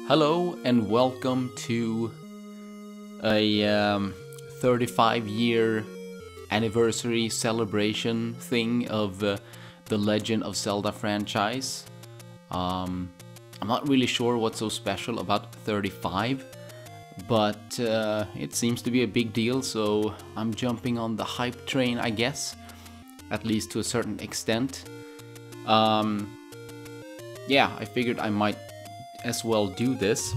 Hello and welcome to a 35-year anniversary celebration thing of the Legend of Zelda franchise. I'm not really sure what's so special about 35, but it seems to be a big deal, so I'm jumping on the hype train, I guess, at least to a certain extent. Yeah, I figured I might as well do this.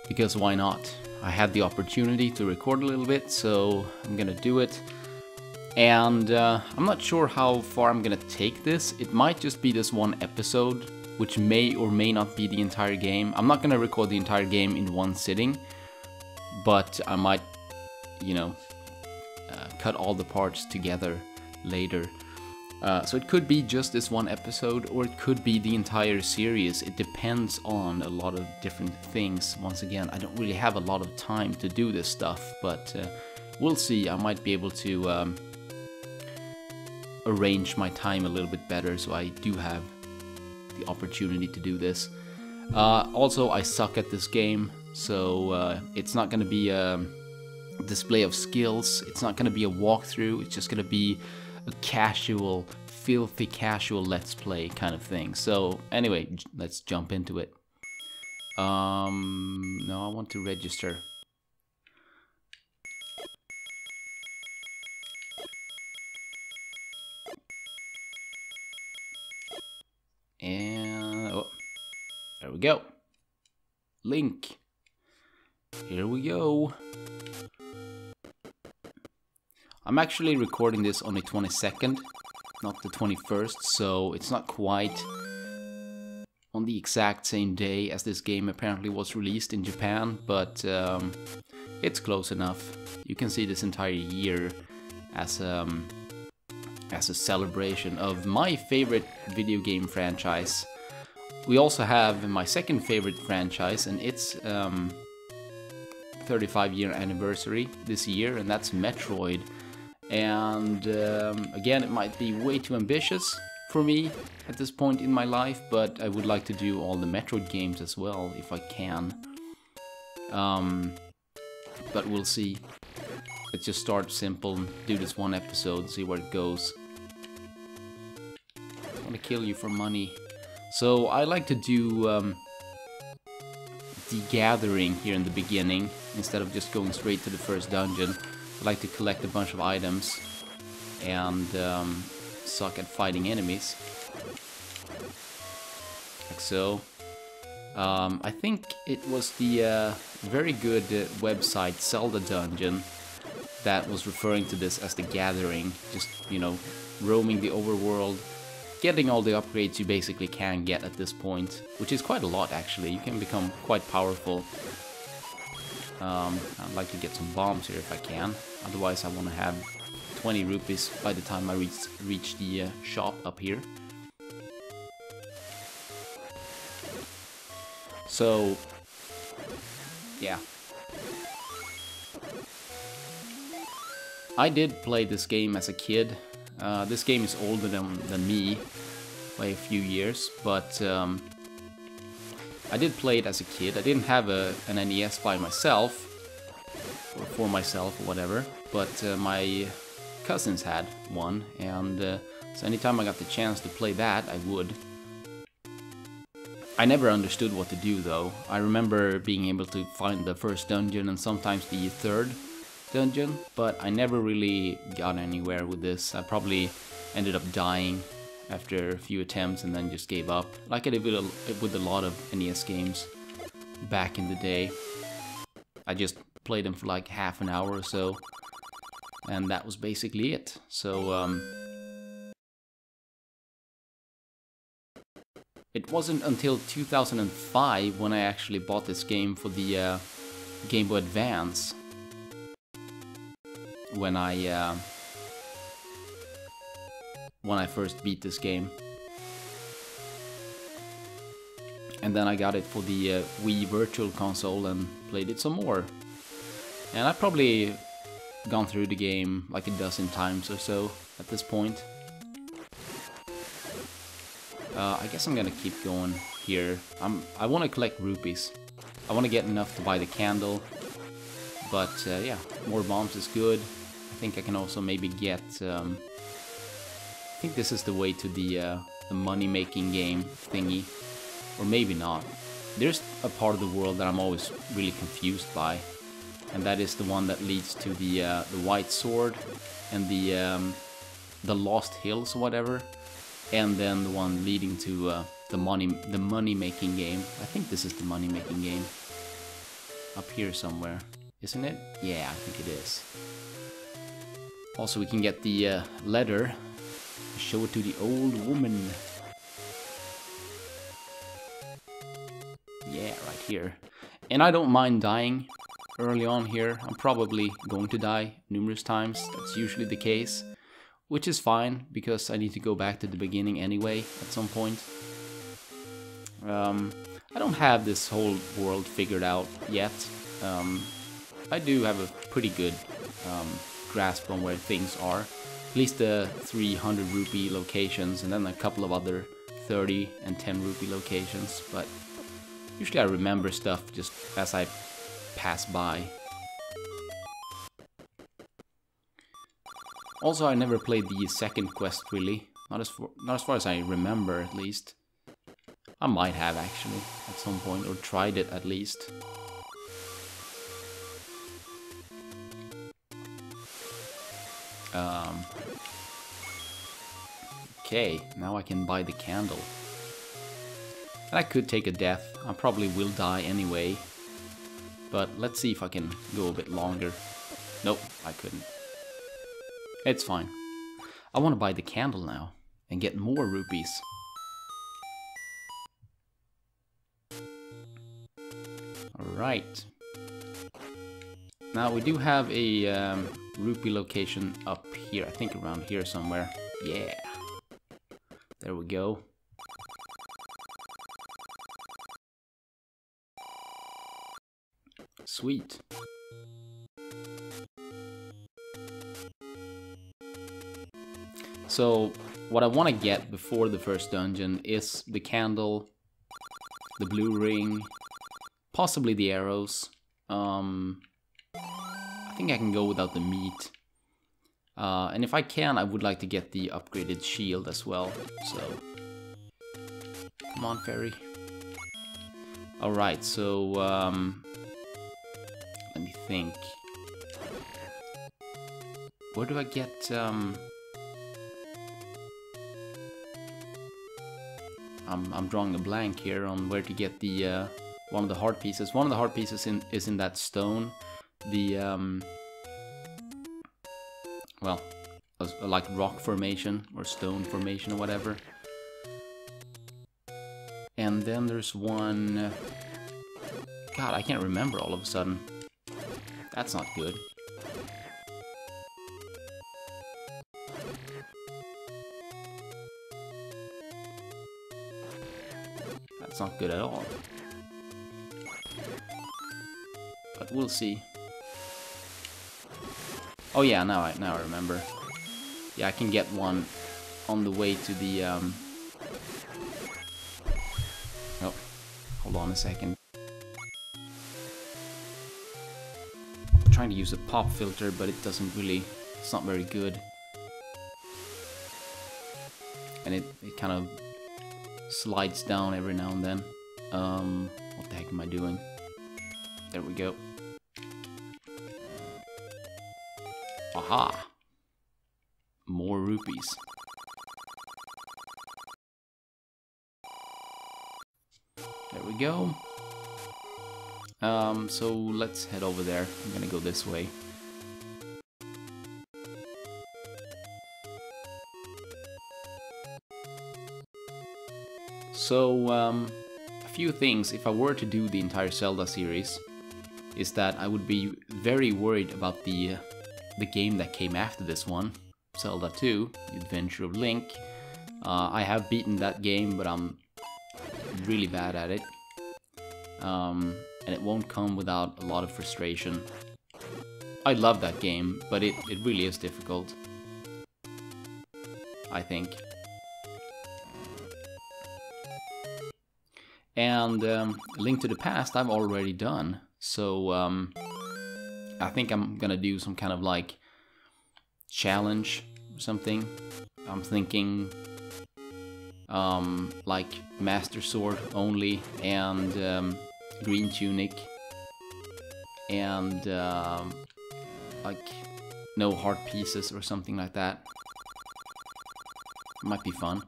Because why not? I had the opportunity to record a little bit, so I'm gonna do it. And I'm not sure how far I'm gonna take this. It might just be this one episode, which may or may not be the entire game. I'm not gonna record the entire game in one sitting, but I might, cut all the parts together later. So it could be just this one episode, or it could be the entire series. It depends on a lot of different things. Once again, I don't really have a lot of time to do this stuff, but we'll see. I might be able to arrange my time a little bit better, so I do have the opportunity to do this. Also, I suck at this game, so it's not going to be a display of skills. It's not going to be a walkthrough. It's just going to be a casual, filthy casual let's play kind of thing. So anyway, let's jump into it. No, I want to register. And oh, there we go. Link. Here we go. I'm actually recording this on the 22nd, not the 21st, so it's not quite on the exact same day as this game apparently was released in Japan, but it's close enough. You can see this entire year as a celebration of my favorite video game franchise. We also have my second favorite franchise, and its 35-year anniversary this year, and that's Metroid. And again, it might be way too ambitious for me at this point in my life, but I would like to do all the Metroid games as well if I can. But we'll see. Let's just start simple, do this one episode, see where it goes. I want to kill you for money. So I like to do the gathering here in the beginning instead of just going straight to the first dungeon. I like to collect a bunch of items and suck at fighting enemies. Like so. I think it was the very good website Zeldathon that was referring to this as the gathering. Just, roaming the overworld, getting all the upgrades you basically can get at this point, which is quite a lot actually. You can become quite powerful. I'd like to get some bombs here if I can. Otherwise, I want to have 20 rupees by the time I reach the shop up here. So, yeah. I did play this game as a kid. This game is older than me by a few years, but I did play it as a kid. I didn't have an NES by myself, or for myself, or whatever, but my cousins had one, and so anytime I got the chance to play that, I would. I never understood what to do, though. I remember being able to find the first dungeon and sometimes the third dungeon, but I never really got anywhere with this. I probably ended up dying after a few attempts and then just gave up, like I did with a lot of NES games back in the day. I just played them for like half an hour or so, and that was basically it. So it wasn't until 2005 when I actually bought this game for the Game Boy Advance when I first beat this game. And then I got it for the Wii Virtual Console and played it some more. And I've probably gone through the game like a dozen times or so at this point. I guess I'm gonna keep going here. I want to collect rupees. I want to get enough to buy the candle. But yeah, more bombs is good. I think I can also maybe get... I think this is the way to the money-making game thingy. Or maybe not. There's a part of the world that I'm always really confused by. And that is the one that leads to the White Sword and the Lost Hills or whatever. And then the one leading to the money-making game. I think this is the money-making game. Up here somewhere. Isn't it? Yeah, I think it is. Also, we can get the letter. Show it to the old woman. Yeah, right here. And I don't mind dying early on here. I'm probably going to die numerous times. That's usually the case. Which is fine, because I need to go back to the beginning anyway at some point. I don't have this whole world figured out yet. I do have a pretty good grasp on where things are. At least the 300 rupee locations, and then a couple of other 30 and 10 rupee locations. But usually I remember stuff just as I pass by. Also, I never played the second quest really. Not as far as I remember, at least. I might have actually at some point, or tried it at least. Okay, now I can buy the candle. And I could take a death. I probably will die anyway. But let's see if I can go a bit longer. Nope, I couldn't. It's fine. I want to buy the candle now and get more rupees. Alright. Now we do have a rupee location up here. I think around here somewhere. Yeah. There we go. Sweet. So, what I want to get before the first dungeon is the candle, the blue ring, possibly the arrows. I think I can go without the meat. And if I can, I would like to get the upgraded shield as well. So, come on, fairy. Alright, so, let me think. Where do I get, I'm drawing a blank here on where to get the one of the heart pieces. One of the heart pieces is in that stone. The well, like rock formation or stone formation or whatever. And then there's one. God, I can't remember all of a sudden. That's not good. That's not good at all. But we'll see. Oh yeah, now I remember. Yeah, I can get one on the way to the Oh, hold on a second. I'm trying to use a pop filter, but it doesn't really, it's not very good. And it kind of slides down every now and then. What the heck am I doing? There we go. Aha! More rupees. There we go. So let's head over there. I'm gonna go this way. So, a few things, if I were to do the entire Zelda series, is that I would be very worried about the game that came after this one, Zelda 2, The Adventure of Link. I have beaten that game, but I'm really bad at it. And it won't come without a lot of frustration. I love that game, but it really is difficult, I think. And Link to the Past I've already done. So I think I'm gonna do some kind of like challenge or something. I'm thinking like Master Sword only, and green tunic, and like no heart pieces or something like that. Might be fun.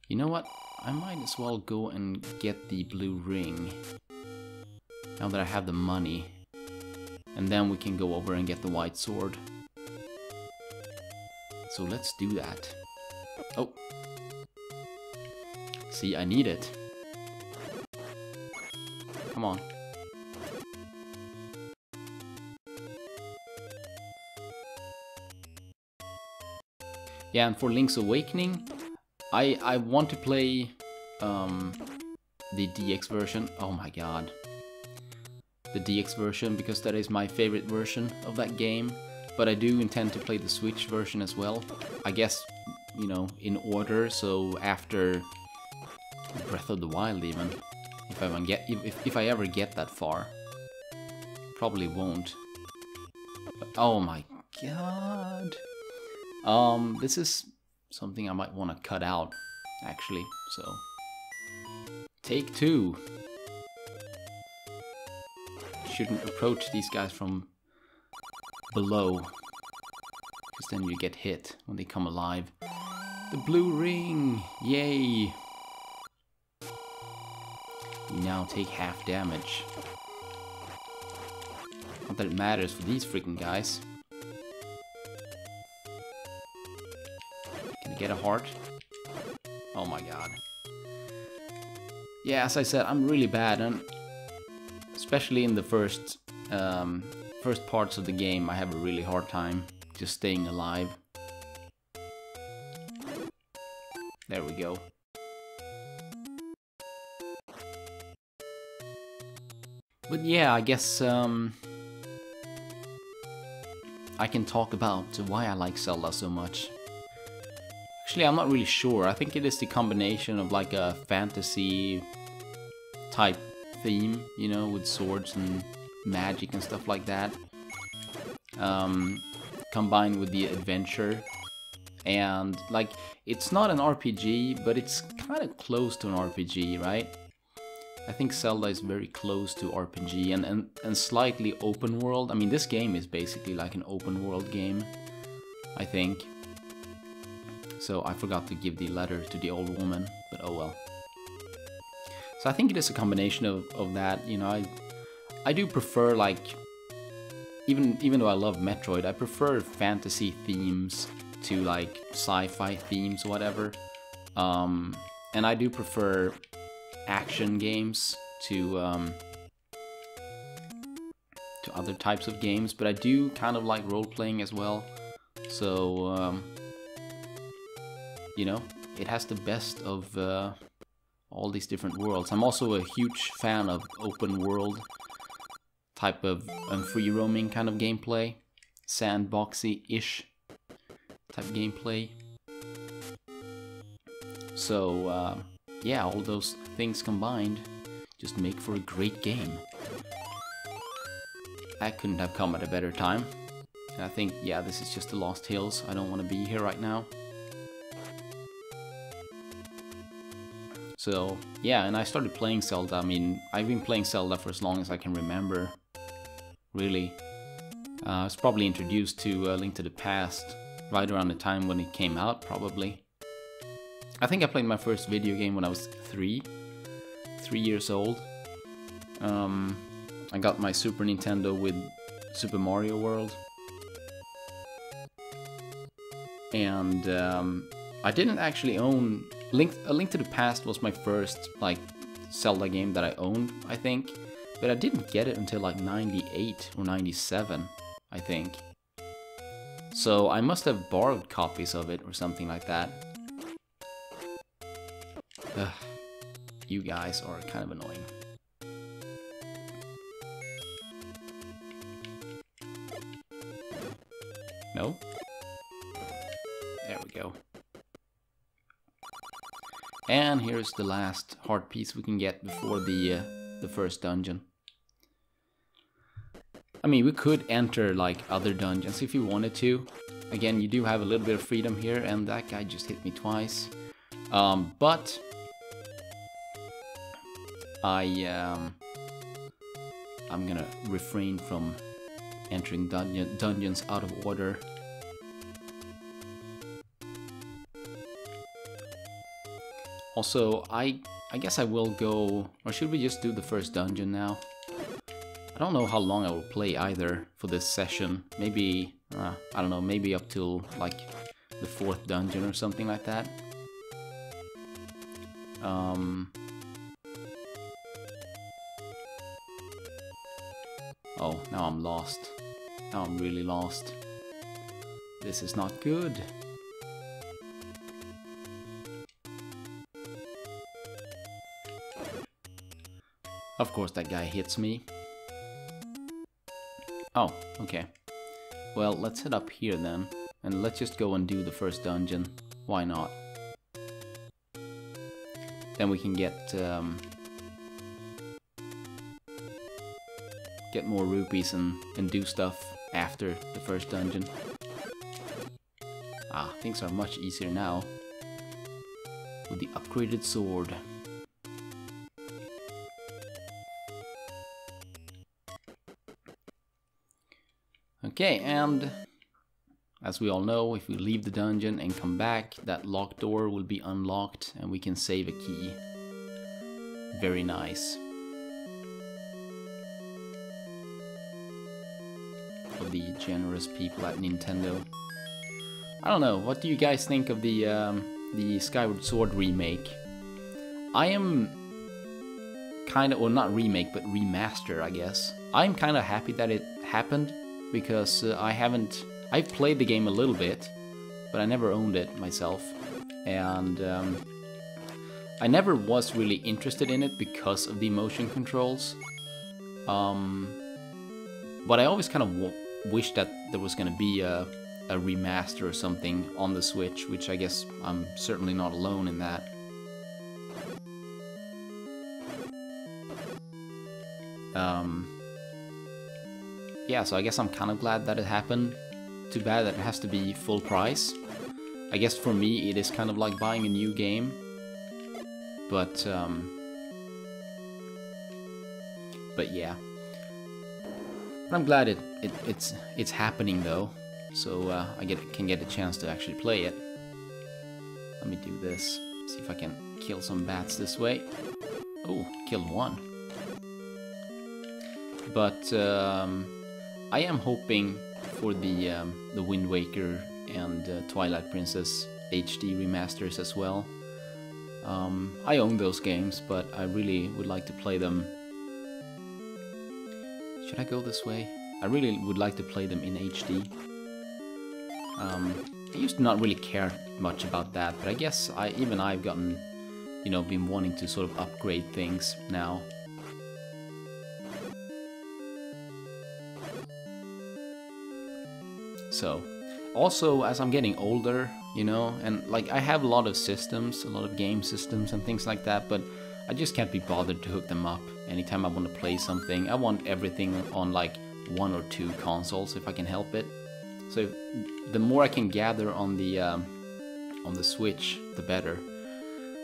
You know what? I might as well go and get the blue ring now that I have the money, and then we can go over and get the white sword. So let's do that. Oh, see, I need it. Come on. Yeah, and for Link's Awakening, I want to play the DX version. Oh my god. The DX version, because that is my favorite version of that game. But I do intend to play the Switch version as well. I guess, you know, in order, so after Breath of the Wild even. If I ever get that far. Probably won't. But, oh my god. This is something I might want to cut out, actually, so... Take 2. Shouldn't approach these guys from below, because then you get hit when they come alive. The blue ring! Yay! You now take half damage. Not that it matters for these freaking guys. Can I get a heart? Oh my god. Yeah, as I said, I'm really bad, and especially in the first parts of the game, I have a really hard time just staying alive. There we go. But yeah, I guess I can talk about why I like Zelda so much. Actually, I'm not really sure. I think it is the combination of like a fantasy type theme, you know, with swords and magic and stuff like that, combined with the adventure. And like, it's not an RPG, but it's kind of close to an RPG, right? I think Zelda is very close to RPG and slightly open world. I mean, this game is basically like an open world game, I think. So I forgot to give the letter to the old woman, but oh well. So I think it is a combination of that, you know. I do prefer, like, even though I love Metroid, I prefer fantasy themes to like sci-fi themes or whatever. And I do prefer action games to other types of games, but I do kind of like role-playing as well. So you know, it has the best of all these different worlds. I'm also a huge fan of open world type of free roaming kind of gameplay, sandboxy-ish type gameplay. So yeah, all those things combined just make for a great game. I couldn't have come at a better time. And I think, yeah, this is just the Lost Hills. I don't want to be here right now. So, yeah, and I started playing Zelda. I mean, I've been playing Zelda for as long as I can remember, really. I was probably introduced to Link to the Past right around the time when it came out, probably. I think I played my first video game when I was 3 years old. I got my Super Nintendo with Super Mario World. And I didn't actually own... A Link to the Past was my first, like, Zelda game that I owned, I think. But I didn't get it until, like, 98 or 97, I think. So I must have borrowed copies of it or something like that. Ugh, you guys are kind of annoying. No? There we go. And here's the last heart piece we can get before the first dungeon. I mean, we could enter like other dungeons if you wanted to. Again, you do have a little bit of freedom here, and that guy just hit me twice. But I'm gonna refrain from entering dungeons out of order. Also, I guess I will go, or should we just do the first dungeon now? I don't know how long I will play either for this session. Maybe, I don't know, maybe up till like the 4th dungeon or something like that. Oh, now I'm lost. Now I'm really lost. This is not good. Of course that guy hits me. Oh, okay. Well, let's head up here then. And let's just go and do the first dungeon. Why not? Then we can get more rupees and do stuff after the first dungeon. Ah, things are much easier now with the upgraded sword. Okay, and as we all know, if we leave the dungeon and come back, that locked door will be unlocked and we can save a key. Very nice. Of the generous people at Nintendo. I don't know, what do you guys think of the Skyward Sword remake? I am kind of, or not remake, but remaster, I guess. I'm kind of happy that it happened, because I've played the game a little bit, but I never owned it myself. And I never was really interested in it because of the motion controls. But I always kind of wished that there was going to be a remaster or something on the Switch, which I guess I'm certainly not alone in that. Yeah, so I guess I'm kind of glad that it happened. Too bad that it has to be full price. I guess for me it is kind of like buying a new game. But yeah. But I'm glad it's happening though. So I can get a chance to actually play it. Let me do this. See if I can kill some bats this way. Oh, killed one. But I am hoping for the Wind Waker and Twilight Princess HD remasters as well. I own those games, but I really would like to play them. Should I go this way? I really would like to play them in HD. I used to not really care much about that, but I guess even I've gotten, you know, been wanting to sort of upgrade things now. So, also as I'm getting older, you know, and like I have a lot of systems, a lot of game systems and things like that, but I just can't be bothered to hook them up anytime I want to play something. I want everything on like 1 or 2 consoles if I can help it. So the more I can gather on the Switch, the better,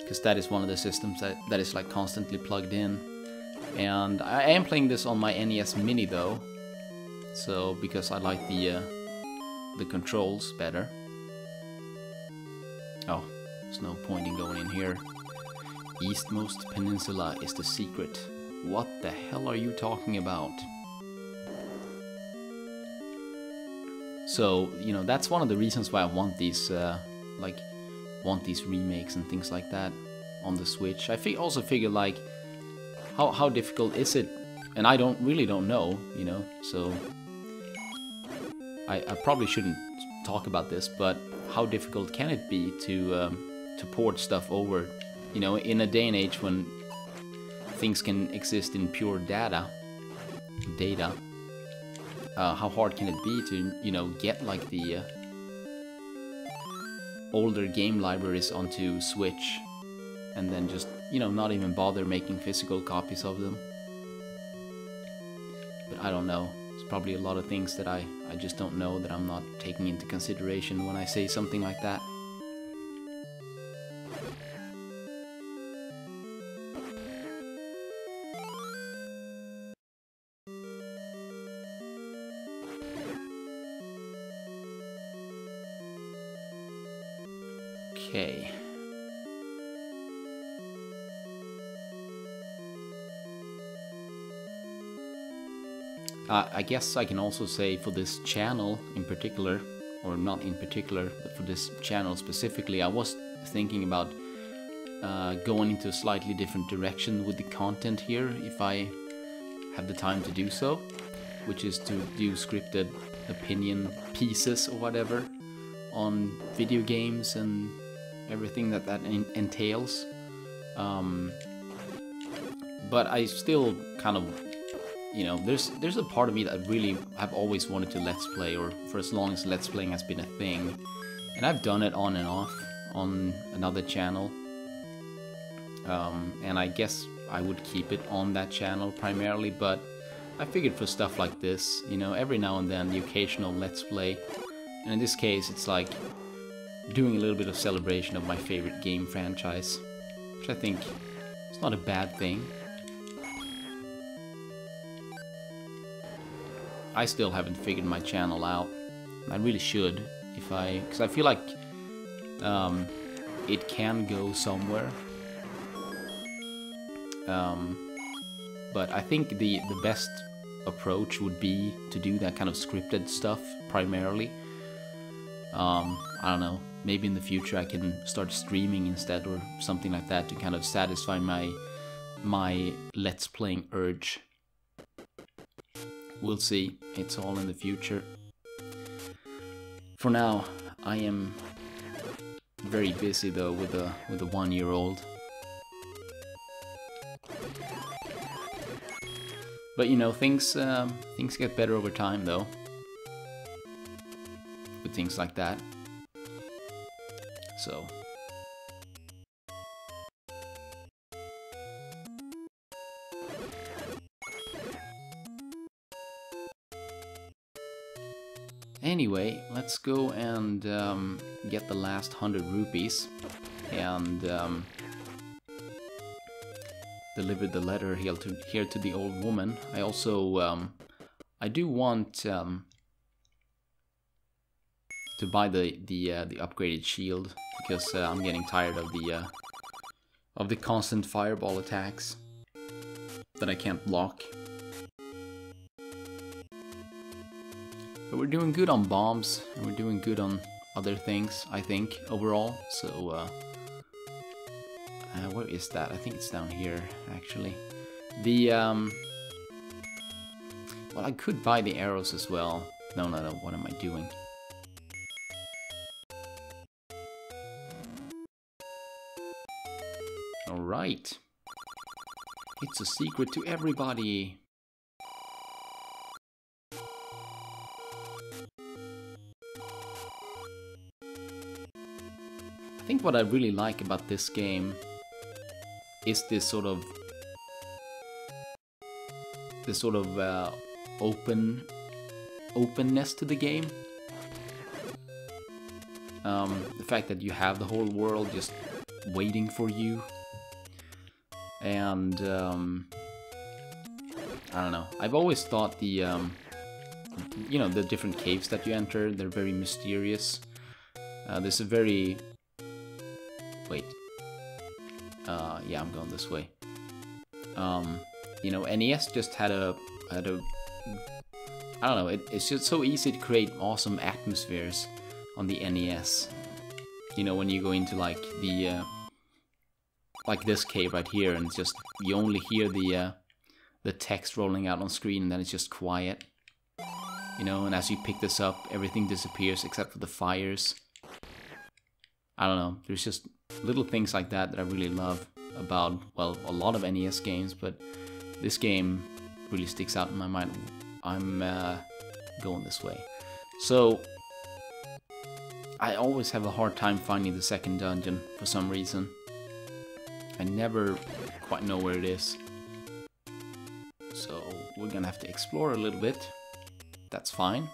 because that is one of the systems that is like constantly plugged in. And I am playing this on my NES Mini though, so because I like the controls better. Oh, there's no point in going in here. Eastmost Peninsula is the secret. What the hell are you talking about? So, you know, that's one of the reasons why I want these remakes and things like that on the Switch. I also figure like how difficult is it? And I really don't know, you know, so I probably shouldn't talk about this, but how difficult can it be to port stuff over, you know, in a day and age when things can exist in pure data? How hard can it be to, you know, get like the older game libraries onto Switch? and then just, you know, not even bother making physical copies of them. But I don't know. There's probably a lot of things that I just don't know, that I'm not taking into consideration when I say something like that. Okay. I guess I can also say for this channel in particular, or not in particular, but for this channel specifically, I was thinking about going into a slightly different direction with the content here, if I have the time to do so, which is to do scripted opinion pieces or whatever on video games and everything that entails. But I still kind of, you know, there's a part of me that really have always wanted to Let's Play, or for as long as Let's Playing has been a thing. And I've done it on and off on another channel. And I guess I would keep it on that channel primarily, but I figured for stuff like this, you know, every now and then the occasional Let's Play. And in this case, it's like doing a little bit of celebration of my favorite game franchise, which I think is not a bad thing. I still haven't figured my channel out. I really should, because I feel like it can go somewhere. But I think the best approach would be to do that kind of scripted stuff primarily. I don't know, maybe in the future I can start streaming instead or something like that to kind of satisfy my Let's Playing urge. We'll see, it's all in the future. For now, I am very busy though with a 1-year-old. But you know, things get better over time though, with things like that. So anyway, let's go and get the last 100 rupees and deliver the letter here to the old woman. I also I do want to buy the upgraded shield, because I'm getting tired of the constant fireball attacks that I can't block. But we're doing good on bombs, and we're doing good on other things, I think, overall. So where is that? I think it's down here, actually. The well, I could buy the arrows as well. No, what am I doing? Alright. It's a secret to everybody. I think what I really like about this game is this sort of openness to the game. The fact that you have the whole world just waiting for you, and I don't know. I've always thought the you know, the different caves that you enter, they're very mysterious. There's a very yeah, I'm going this way. You know, NES just had a I don't know, it's just so easy to create awesome atmospheres on the NES. You know, when you go into like the like this cave right here, and it's just, you only hear the text rolling out on screen, and then it's just quiet. You know, and as you pick this up, everything disappears except for the fires. I don't know, there's just little things like that that I really love about, well, a lot of NES games, but this game really sticks out in my mind. I'm going this way. So I always have a hard time finding the second dungeon for some reason. I never quite know where it is. So we're gonna have to explore a little bit. That's fine.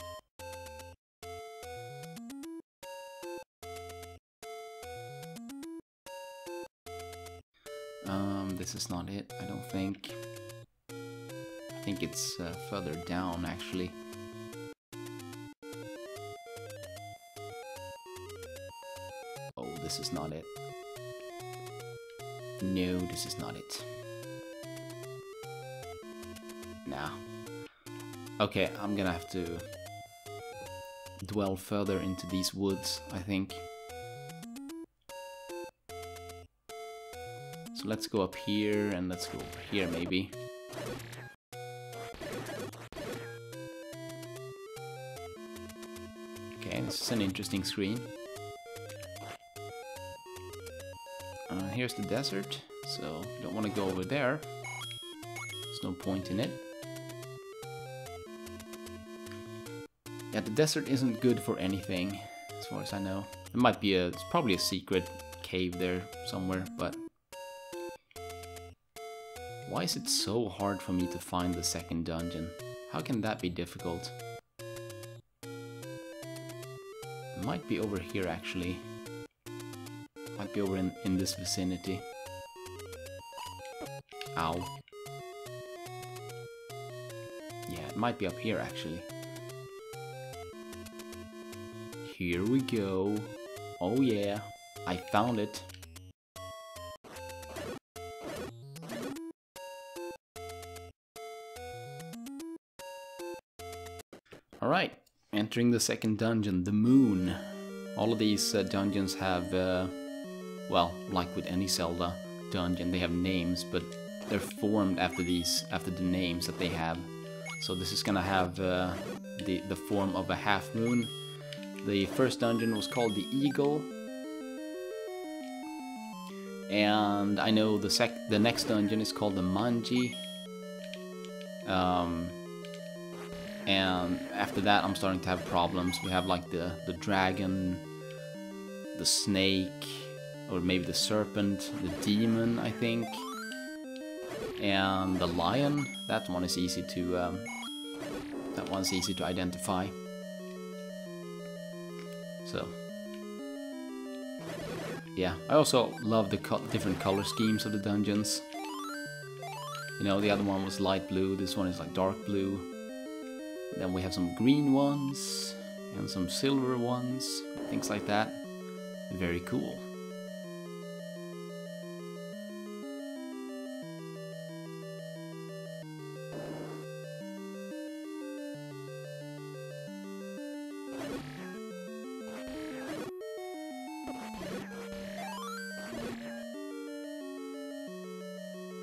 This is not it, I don't think. I think it's further down, actually. Oh, this is not it. No, this is not it. Nah. Okay, I'm gonna have to dwell further into these woods, I think. So let's go up here, and let's go over here, maybe. Okay, this is an interesting screen. Here's the desert, so don't want to go over there. There's no point in it. Yeah, the desert isn't good for anything, as far as I know. It might be it's probably a secret cave there somewhere, but why is it so hard for me to find the second dungeon? How can that be difficult? It might be over here, actually. Might be over in this vicinity. Ow. Yeah, it might be up here, actually. Here we go. Oh yeah, I found it. Alright, entering the second dungeon, the moon. All of these dungeons have, well, like with any Zelda dungeon, they have names, but they're formed after the names that they have. So this is gonna have the form of a half moon. The first dungeon was called the Eagle. And I know the next dungeon is called the Manji. And after that I'm starting to have problems. We have like the dragon, the snake, or maybe the serpent, the demon, I think. And the lion. That one is easy to identify. So yeah, I also love the different color schemes of the dungeons. You know, the other one was light blue, this one is like dark blue. Then we have some green ones and some silver ones, things like that. Very cool.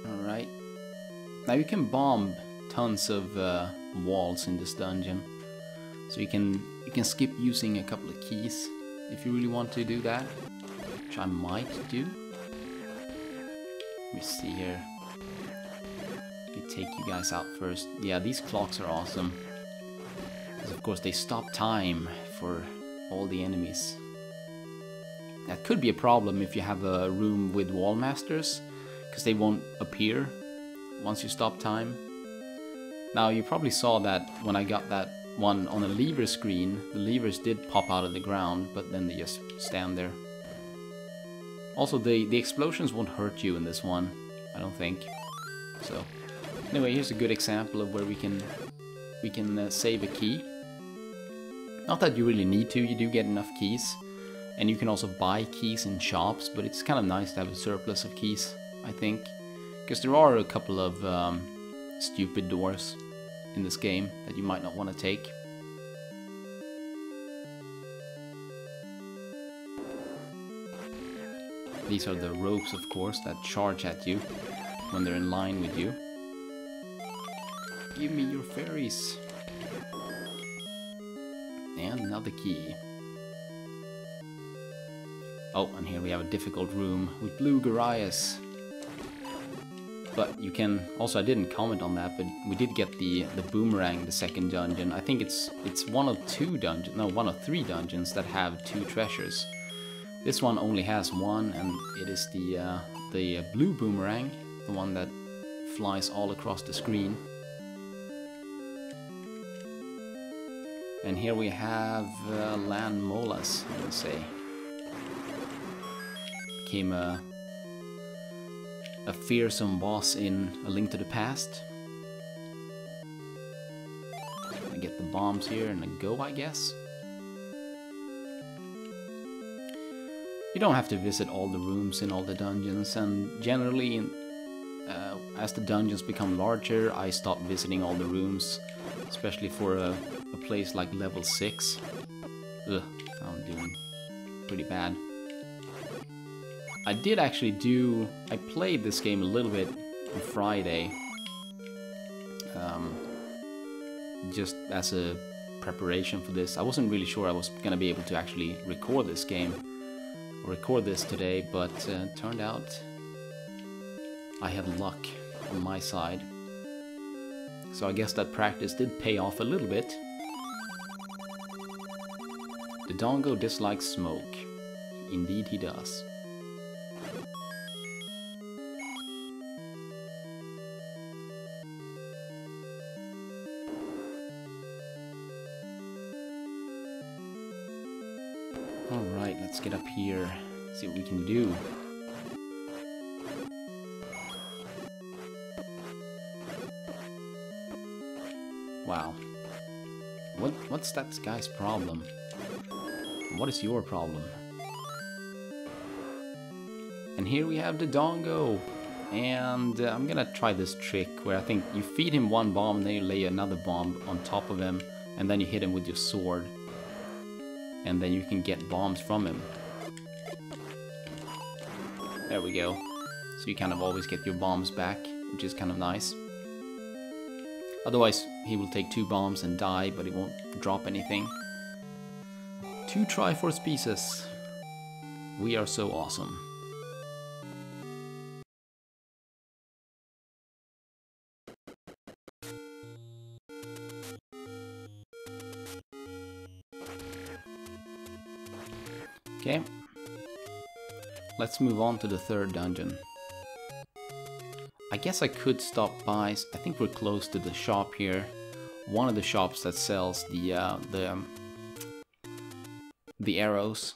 Alright. Now you can bomb tons of walls in this dungeon. So you can skip using a couple of keys if you really want to do that, which I might do. Let me see here. Let me take you guys out first. Yeah, these clocks are awesome. Because of course they stop time for all the enemies. That could be a problem if you have a room with wall masters, because they won't appear once you stop time. Now you probably saw that when I got that one on a lever screen, the levers did pop out of the ground, but then they just stand there. Also the explosions won't hurt you in this one, I don't think. So anyway, here's a good example of where we can save a key. Not that you really need to, you do get enough keys. And you can also buy keys in shops, but it's kind of nice to have a surplus of keys, I think. Because there are a couple of stupid doors in this game that you might not want to take. These are the ropes, of course, that charge at you when they're in line with you. Give me your fairies. And another key. Oh, and here we have a difficult room with blue Gorias. But you can also, I didn't comment on that, but we did get the boomerang, the second dungeon. I think it's one of 2 dungeons, no, one of 3 dungeons that have 2 treasures. This one only has one, and it is the blue boomerang, the one that flies all across the screen. And here we have Land Molas, I would say. Became a fearsome boss in A Link to the Past. I get the bombs here and a go, I guess. You don't have to visit all the rooms in all the dungeons, and generally, as the dungeons become larger, I stop visiting all the rooms, especially for a place like level 6. Ugh, I'm doing pretty bad. I played this game a little bit on Friday, just as a preparation for this. I wasn't really sure I was gonna be able to actually record this today, but turned out I had luck on my side. So I guess that practice did pay off a little bit. The Dongo dislikes smoke. Indeed he does. Alright, let's get up here, see what we can do. Wow. What's that guy's problem? What is your problem? And here we have the Dongo. And I'm gonna try this trick where I think you feed him one bomb, then you lay another bomb on top of him, and then you hit him with your sword. And then you can get bombs from him. There we go. So you kind of always get your bombs back, which is kind of nice. Otherwise, he will take 2 bombs and die, but he won't drop anything. 2 Triforce pieces. We are so awesome. Okay, let's move on to the 3rd dungeon. I guess I could stop by. I think we're close to the shop here. One of the shops that sells the arrows.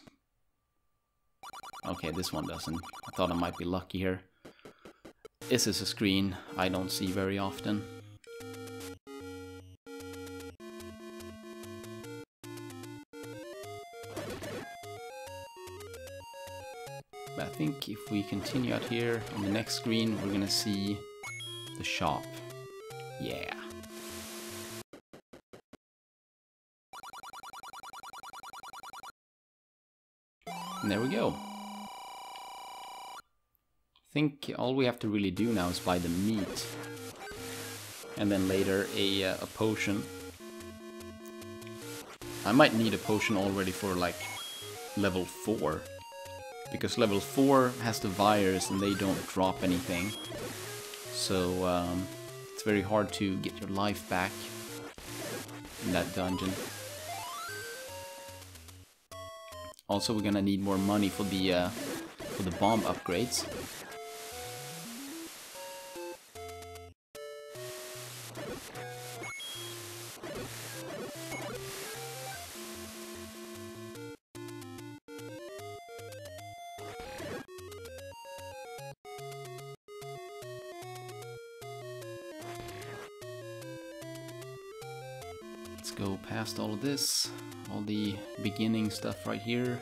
Okay, this one doesn't. I thought I might be lucky here. This is a screen I don't see very often. But I think if we continue out here on the next screen, we're gonna see the shop. Yeah. And there we go. I think all we have to really do now is buy the meat. And then later a potion. I might need a potion already for like level 4. Because level 4 has the virus and they don't drop anything. So it's very hard to get your life back in that dungeon. Also, we're gonna need more money for the bomb upgrades. Let's go past all of this, all the beginning stuff right here.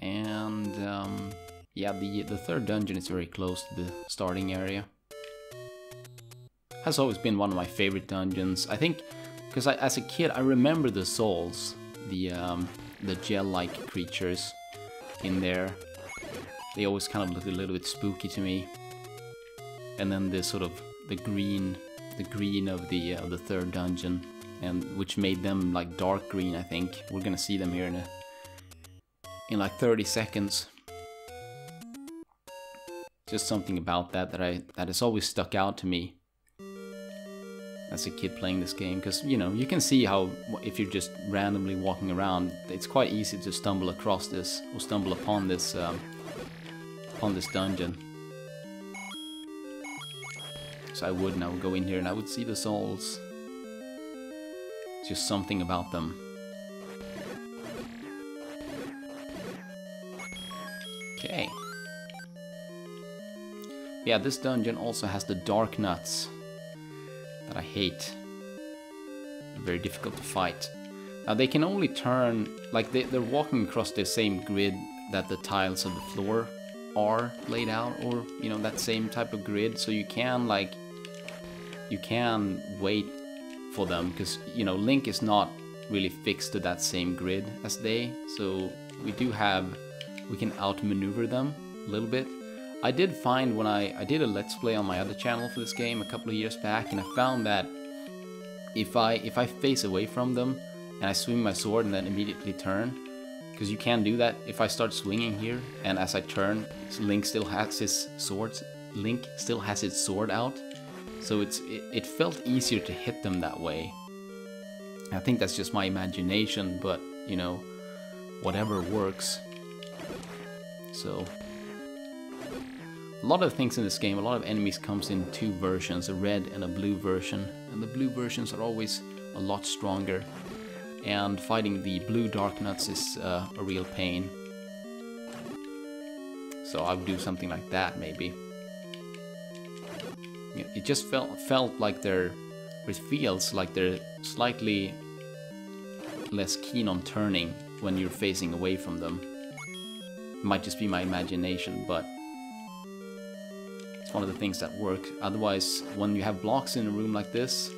And yeah, the 3rd dungeon is very close to the starting area. Has always been one of my favorite dungeons. I think because as a kid I remember the souls, the gel-like creatures in there. They always kind of looked a little bit spooky to me. And then the sort of the green of the 3rd dungeon, and which made them like dark green. I think we're gonna see them here in like 30 seconds. Just something about that has always stuck out to me. as a kid playing this game, because you know, you can see how if you're just randomly walking around, it's quite easy to stumble across this or stumble upon this dungeon. So I would go in here and I would see the souls. Just something about them. Okay. Yeah, this dungeon also has the dark nuts that I hate. They're very difficult to fight. Now they can only turn, like they're walking across the same grid that the tiles of the floor are laid out, or you know, that same type of grid, so you can wait for them, because you know, Link is not really fixed to that same grid as they, so we can outmaneuver them a little bit. I did find when I did a Let's Play on my other channel for this game a couple of years back, and I found that if I face away from them and I swing my sword and then immediately turn, because you can do that. If I start swinging here and as I turn, Link still has his sword out, so it felt easier to hit them that way. I think that's just my imagination, but you know, whatever works. So a lot of things in this game, a lot of enemies comes in two versions, a red and a blue version, and the blue versions are always a lot stronger, and fighting the blue dark nuts is a real pain. So I would do something like that maybe. It just felt like it feels like they're slightly less keen on turning when you're facing away from them. It might just be my imagination, but it's one of the things that work. Otherwise, when you have blocks in a room like this,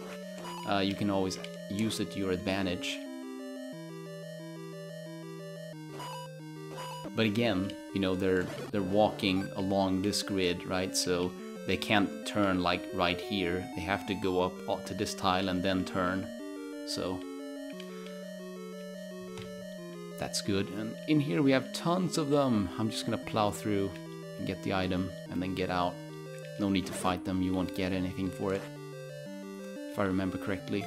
you can always use it to your advantage. But again, you know, they're walking along this grid, right? So they can't turn like right here. They have to go up to this tile and then turn. So that's good. And in here we have tons of them. I'm just gonna plow through and get the item and then get out. No need to fight them, you won't get anything for it, if I remember correctly.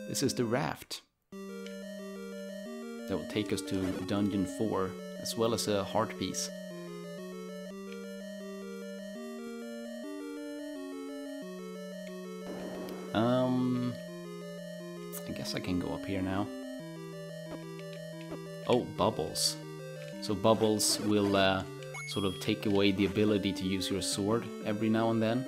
This is the raft that will take us to Dungeon 4, as well as a heart piece. I guess I can go up here now. Oh, bubbles. So bubbles will sort of take away the ability to use your sword every now and then.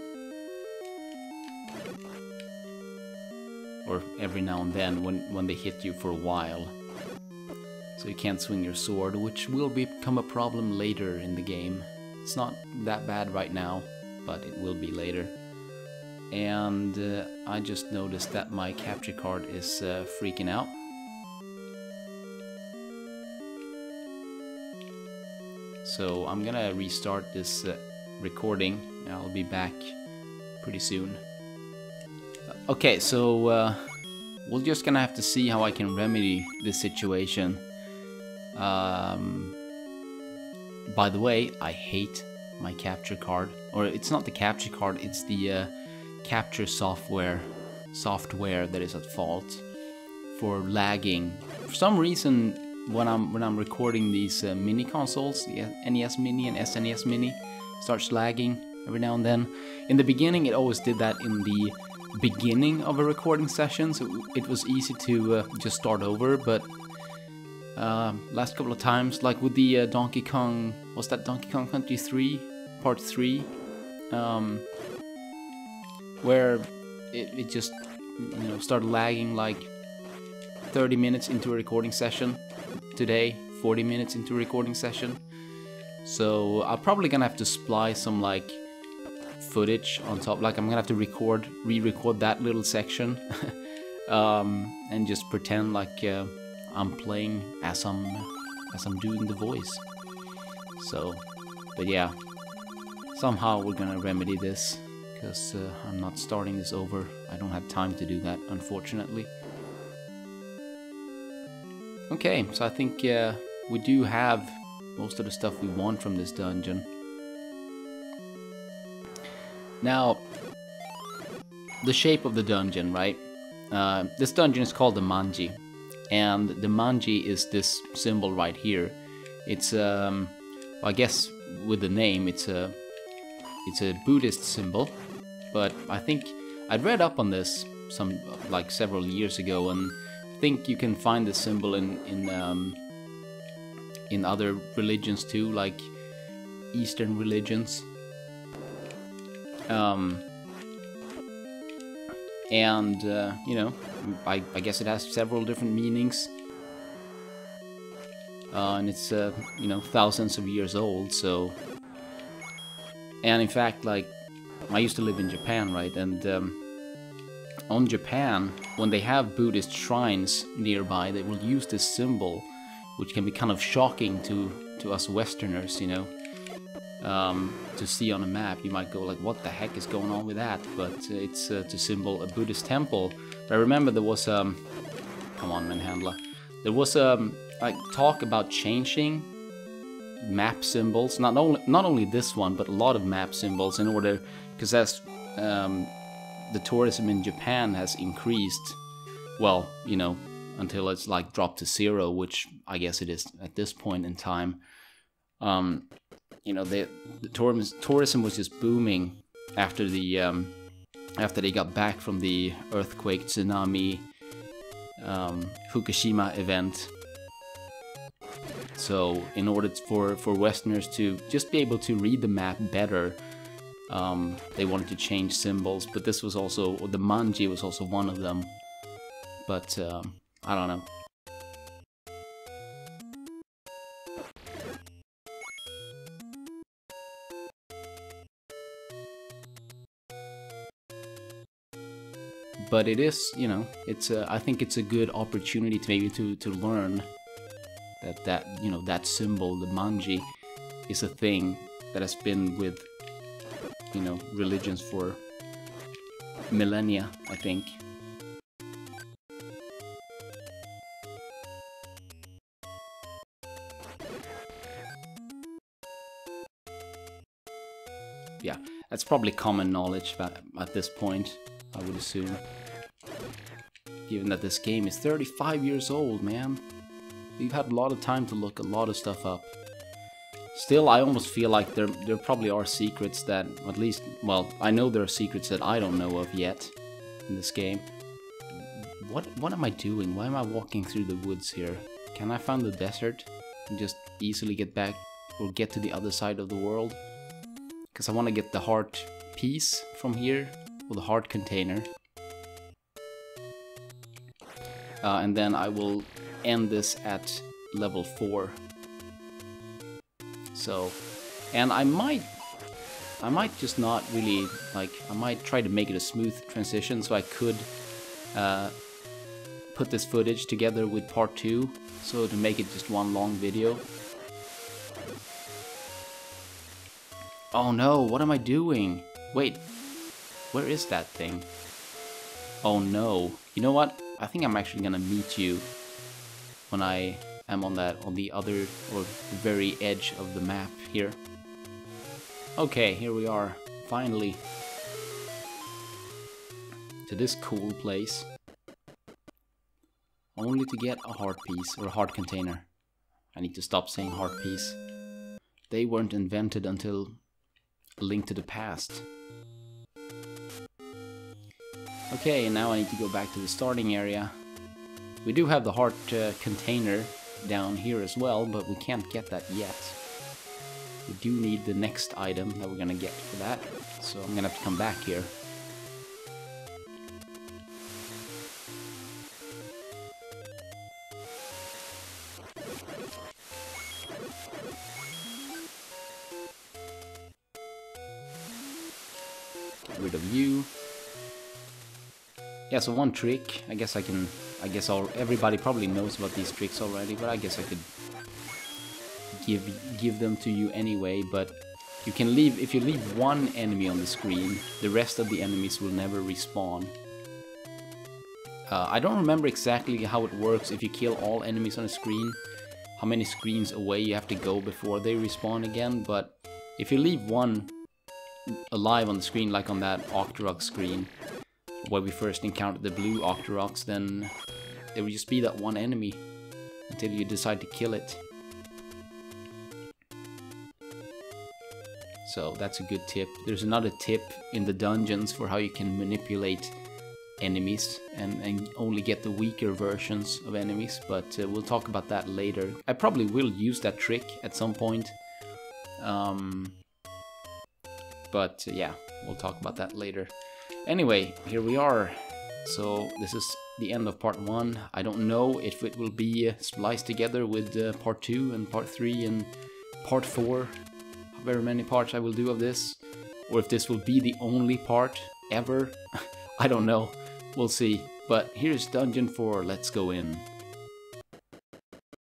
Or every now and then when they hit you for a while. So you can't swing your sword, which will become a problem later in the game. It's not that bad right now, but it will be later. And I just noticed that my capture card is freaking out. So I'm gonna restart this recording. I'll be back pretty soon. Okay, so we're just gonna have to see how I can remedy this situation. By the way, I hate my capture card. Or it's not the capture card, it's the capture software that is at fault for lagging. For some reason, when I'm recording these mini consoles, the NES Mini and SNES Mini, starts lagging every now and then. In the beginning, it always did that in the beginning of a recording session, so it was easy to just start over. But last couple of times, like with the Donkey Kong, was that Donkey Kong Country 3, Part 3, where it just, you know, started lagging like 30 minutes into a recording session. Today, 40 minutes into a recording session. So I'm probably gonna have to splice some like footage on top. Like I'm gonna have to re-record that little section, and just pretend like I'm playing as I'm doing the voice. So, but yeah, somehow we're gonna remedy this, because I'm not starting this over. I don't have time to do that, unfortunately. Okay, so I think we do have most of the stuff we want from this dungeon. Now, the shape of the dungeon, right? This dungeon is called the Manji, and the Manji is this symbol right here. It's I guess with the name, it's a Buddhist symbol, but I think I'd read up on this like several years ago, and I think you can find this symbol in other religions too, like Eastern religions. You know, I guess it has several different meanings. And it's, you know, thousands of years old, so... And in fact, like, I used to live in Japan, right? And on Japan, when they have Buddhist shrines nearby, they will use this symbol, which can be kind of shocking to us Westerners, you know. To see on a map, you might go like, what the heck is going on with that? But it's to symbol a Buddhist temple. But I remember there was come on, Manhandla. There was like talk about changing map symbols, not only this one, but a lot of map symbols, in order, because as the tourism in Japan has increased, well, you know, until it's like dropped to zero, which I guess it is at this point in time. You know, the tourism was just booming after after they got back from the earthquake, tsunami, Fukushima event. So in order for Westerners to just be able to read the map better, they wanted to change symbols. But this was also, the Manji was also one of them. But I don't know. But it is, you know, it's I think it's a good opportunity to maybe to learn that you know, that symbol, the Manji, is a thing that has been with, you know, religions for millennia, I think. Yeah, that's probably common knowledge at this point, I would assume. Given that this game is 35 years old, man. We've had a lot of time to look a lot of stuff up. Still, I almost feel like there probably are secrets that, at least, well, I know there are secrets that I don't know of yet in this game. What am I doing? Why am I walking through the woods here? Can I find the desert and just easily get back or get to the other side of the world? Because I want to get the heart piece from here, or the heart container. And then I will end this at level 4. So, and I might just not really, like, I might try to make it a smooth transition, so I could put this footage together with part 2, so to make it just one long video. Oh no, what am I doing? Wait, where is that thing? Oh no, you know what? I think I'm actually gonna meet you when I am on the other, or the very edge of the map here. Okay, here we are, finally. To this cool place. Only to get a heart piece, or a heart container. I need to stop saying heart piece. They weren't invented until A Link to the Past. Okay, now I need to go back to the starting area. We do have the heart container down here as well, but we can't get that yet. We do need the next item that we're gonna get for that, so I'm gonna have to come back here. Get rid of you. Yeah, so one trick, I guess everybody probably knows about these tricks already, but I guess I could give them to you anyway. But you can leave, if you leave one enemy on the screen, the rest of the enemies will never respawn. I don't remember exactly how it works if you kill all enemies on a screen, how many screens away you have to go before they respawn again, but if you leave one alive on the screen, like on that Octorok screen, when we first encountered the blue Octoroks, then there would just be that one enemy until you decide to kill it. So that's a good tip. There's another tip in the dungeons for how you can manipulate enemies and only get the weaker versions of enemies, but we'll talk about that later. I probably will use that trick at some point. But yeah, we'll talk about that later. Anyway, here we are. So this is the end of part 1. I don't know if it will be spliced together with part 2 and part 3 and part 4. Very many parts I will do of this, or if this will be the only part ever. I don't know. We'll see. But here's dungeon 4. Let's go in.